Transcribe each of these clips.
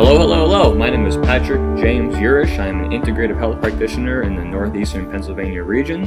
Hello. My name is Patrick James Yurish. I'm an integrative health practitioner in the northeastern Pennsylvania region,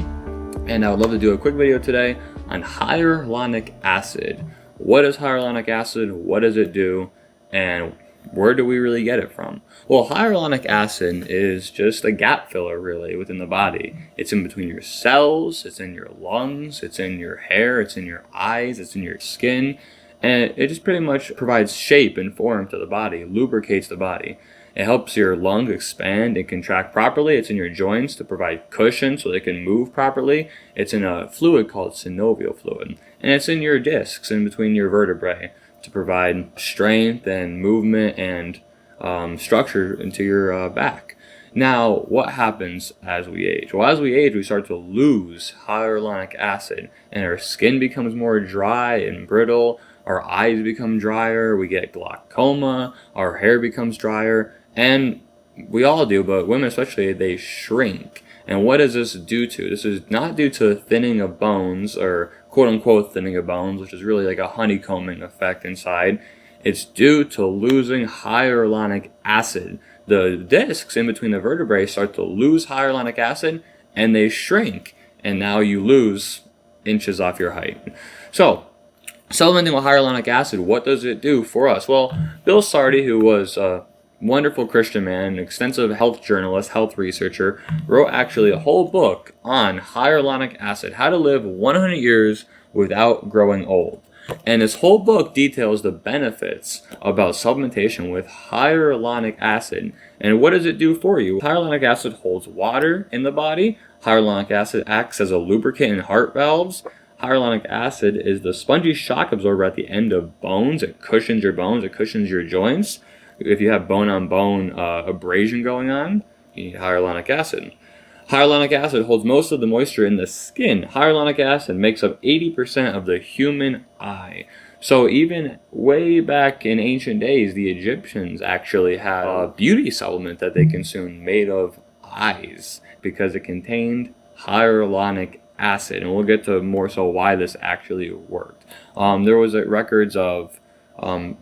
and I would love to do a quick video today on hyaluronic acid. What is hyaluronic acid? What does it do? And where do we really get it from? Well, hyaluronic acid is just a gap filler really within the body. It's in between your cells, it's in your lungs, it's in your hair, it's in your eyes, it's in your skin. And it just pretty much provides shape and form to the body, lubricates the body. It helps your lungs expand and contract properly. It's in your joints to provide cushion so they can move properly. It's in a fluid called synovial fluid. And it's in your discs in between your vertebrae to provide strength and movement and structure into your back. Now, what happens as we age? Well, as we age, we start to lose hyaluronic acid, and our skin becomes more dry and brittle. Our eyes become drier, we get glaucoma, our hair becomes drier, and we all do, but women especially, they shrink. And what does this due to? This is not due to thinning of bones, or quote-unquote thinning of bones, which is really like a honeycombing effect inside. It's due to losing hyaluronic acid. The discs in between the vertebrae start to lose hyaluronic acid, and they shrink, and now you lose inches off your height. So, supplementing with hyaluronic acid, what does it do for us? Well, Bill Sardi, who was a wonderful Christian man, an extensive health journalist, health researcher, wrote actually a whole book on hyaluronic acid, how to live 100 years without growing old. And this whole book details the benefits about supplementation with hyaluronic acid. And what does it do for you? Hyaluronic acid holds water in the body. Hyaluronic acid acts as a lubricant in heart valves. Hyaluronic acid is the spongy shock absorber at the end of bones. It cushions your bones, it cushions your joints. If you have bone-on-bone abrasion going on, you need hyaluronic acid. Hyaluronic acid holds most of the moisture in the skin. Hyaluronic acid makes up 80% of the human eye. So even way back in ancient days, the Egyptians actually had a beauty supplement that they consumed made of eyes because it contained hyaluronic acid, and we'll get to more so why this actually worked. There was records of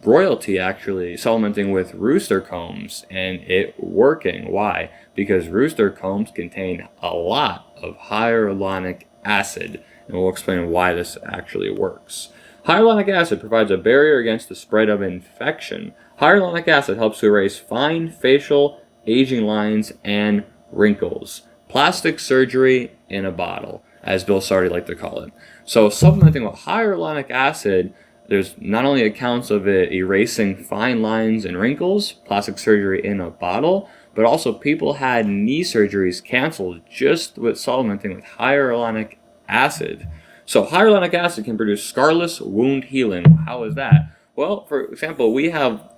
royalty actually supplementing with rooster combs and it working. Why? Because rooster combs contain a lot of hyaluronic acid, and we'll explain why this actually works. Hyaluronic acid provides a barrier against the spread of infection. Hyaluronic acid helps to erase fine facial aging lines and wrinkles. Plastic surgery in a bottle, as Bill Sardi liked to call it. So supplementing with hyaluronic acid, there's not only accounts of it erasing fine lines and wrinkles, plastic surgery in a bottle, but also people had knee surgeries canceled just with supplementing with hyaluronic acid. So hyaluronic acid can produce scarless wound healing. How is that? Well, for example, we have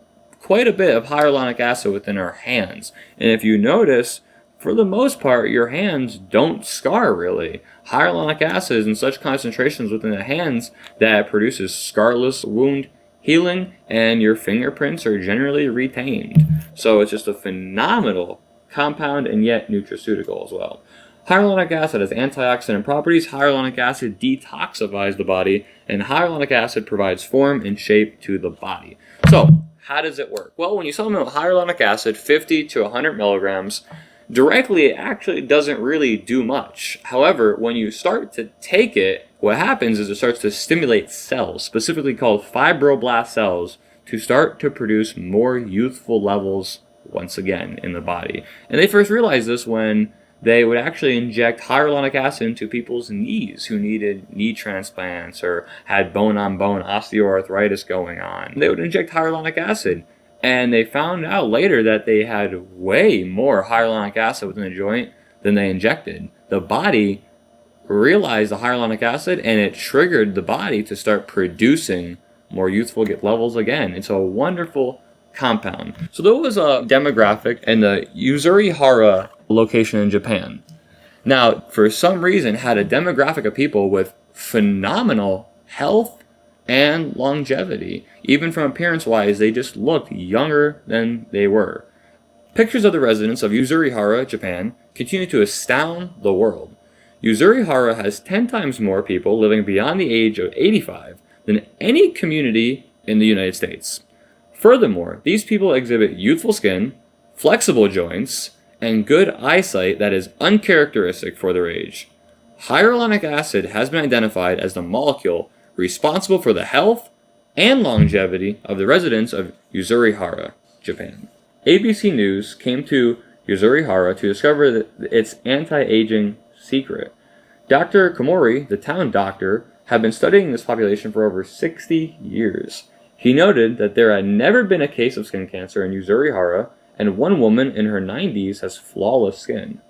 quite a bit of hyaluronic acid within our hands. And if you notice, for the most part, your hands don't scar really. Hyaluronic acid is in such concentrations within the hands that it produces scarless wound healing, and your fingerprints are generally retained. So it's just a phenomenal compound and yet nutraceutical as well. Hyaluronic acid has antioxidant properties. Hyaluronic acid detoxifies the body, and hyaluronic acid provides form and shape to the body. So how does it work? Well, when you supplement with hyaluronic acid, 50 to 100 milligrams, directly, it actually doesn't really do much. However, when you start to take it, what happens is it starts to stimulate cells, specifically called fibroblast cells, to start to produce more youthful levels once again in the body. And they first realized this when they would actually inject hyaluronic acid into people's knees who needed knee transplants or had bone-on-bone osteoarthritis going on. They would inject hyaluronic acid. And they found out later that they had way more hyaluronic acid within the joint than they injected. The body realized the hyaluronic acid, and it triggered the body to start producing more youthful levels again. It's a wonderful compound. So there was a demographic in the Yurish location in Japan. Now, for some reason, had a demographic of people with phenomenal health and longevity. Even from appearance-wise, they just looked younger than they were. Pictures of the residents of Yurish, Japan, continue to astound the world. Yurish has 10 times more people living beyond the age of 85 than any community in the United States. Furthermore, these people exhibit youthful skin, flexible joints, and good eyesight that is uncharacteristic for their age. Hyaluronic acid has been identified as the molecule responsible for the health and longevity of the residents of Yuzurihara, Japan. ABC News came to Yuzurihara to discover its anti-aging secret. Dr. Komori, the town doctor, had been studying this population for over 60 years. He noted that there had never been a case of skin cancer in Yuzurihara, and one woman in her 90s has flawless skin.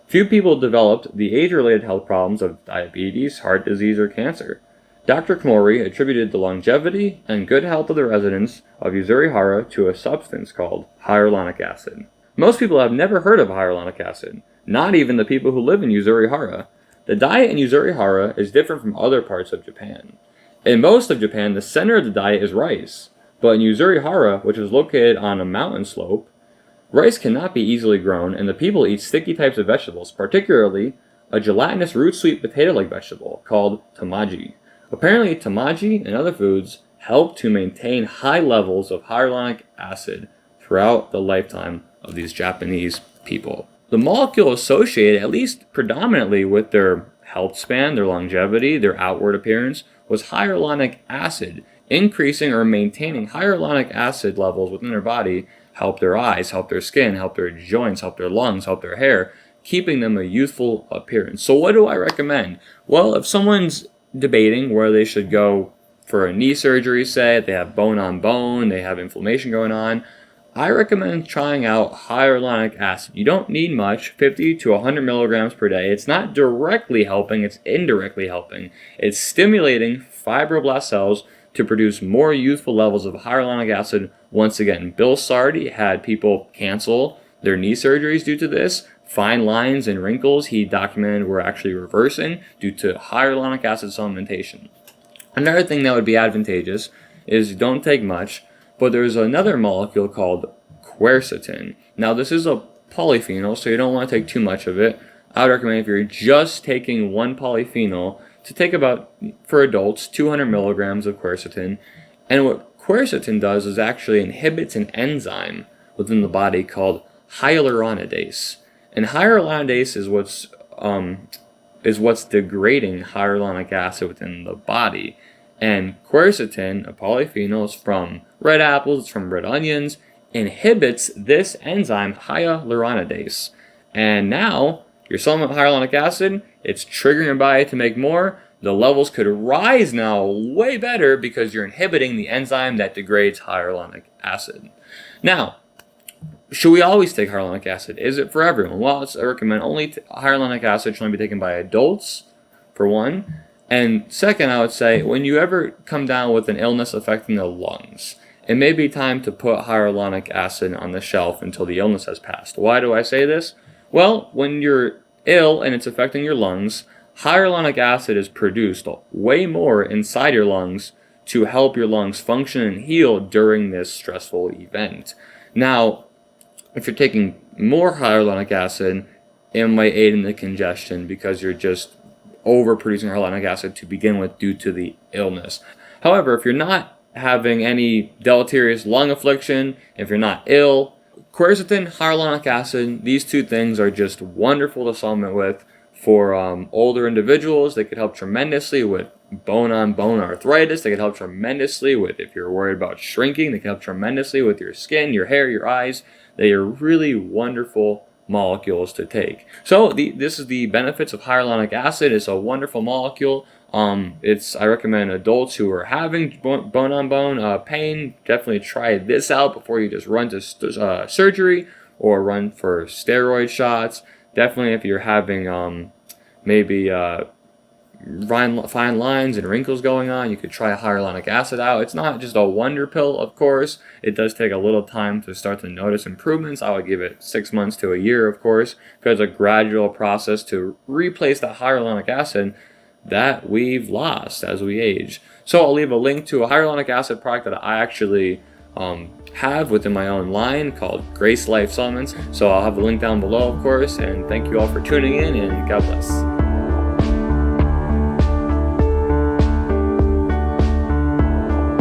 Few people developed the age-related health problems of diabetes, heart disease, or cancer. Dr. Komori attributed the longevity and good health of the residents of Yuzurihara to a substance called hyaluronic acid. Most people have never heard of hyaluronic acid, not even the people who live in Yuzurihara. The diet in Yuzurihara is different from other parts of Japan. In most of Japan, the center of the diet is rice, but in Yuzurihara, which is located on a mountain slope, rice cannot be easily grown, and the people eat sticky types of vegetables, particularly a gelatinous root sweet potato-like vegetable called tamaji. Apparently, tamaji and other foods help to maintain high levels of hyaluronic acid throughout the lifetime of these Japanese people. The molecule associated, at least predominantly, with their health span, their longevity, their outward appearance, was hyaluronic acid. Increasing or maintaining hyaluronic acid levels within their body help their eyes, help their skin, help their joints, help their lungs, help their hair, keeping them a youthful appearance. So what do I recommend? Well, if someone's debating where they should go for a knee surgery, say, if they have bone on bone, they have inflammation going on, I recommend trying out hyaluronic acid. You don't need much, 50 to 100 milligrams per day. It's not directly helping, it's indirectly helping. It's stimulating fibroblast cells to produce more youthful levels of hyaluronic acid. Once again, Bill Sardi had people cancel their knee surgeries due to this. Fine lines and wrinkles he documented were actually reversing due to hyaluronic acid supplementation. Another thing that would be advantageous is don't take much, but there's another molecule called quercetin. Now this is a polyphenol, so you don't want to take too much of it. I would recommend if you're just taking one polyphenol to take about, for adults, 200 milligrams of quercetin. And what quercetin does is actually inhibits an enzyme within the body called hyaluronidase. And hyaluronidase is what's degrading hyaluronic acid within the body. And quercetin, a polyphenol, is from red apples, from red onions, inhibits this enzyme, hyaluronidase. And now, you're supplementing hyaluronic acid, it's triggering your body to make more. The levels could rise now way better because you're inhibiting the enzyme that degrades hyaluronic acid. Now, should we always take hyaluronic acid? Is it for everyone? Well, I recommend only hyaluronic acid should only be taken by adults, for one. And second, I would say, when you ever come down with an illness affecting the lungs, it may be time to put hyaluronic acid on the shelf until the illness has passed. Why do I say this? Well, when you're ill and it's affecting your lungs, hyaluronic acid is produced way more inside your lungs to help your lungs function and heal during this stressful event. Now, if you're taking more hyaluronic acid, it might aid in the congestion because you're just overproducing hyaluronic acid to begin with due to the illness. However, if you're not having any deleterious lung affliction, if you're not ill, quercetin, hyaluronic acid, these two things are just wonderful to supplement with. For older individuals, they could help tremendously with bone-on-bone arthritis. They could help tremendously with, if you're worried about shrinking, they can help tremendously with your skin, your hair, your eyes. They are really wonderful molecules to take. So this is the benefits of hyaluronic acid. It's a wonderful molecule. I recommend adults who are having bone-on-bone pain, definitely try this out before you just run to surgery or run for steroid shots. Definitely if you're having maybe fine lines and wrinkles going on, you could try hyaluronic acid out. It's not just a wonder pill, of course. It does take a little time to start to notice improvements. I would give it 6 months to a year, of course, because it's a gradual process to replace the hyaluronic acid that we've lost as we age. So I'll leave a link to a hyaluronic acid product that I actually have within my own line called Grace Life Supplements. So I'll have the link down below, of course, and thank you all for tuning in, and God bless.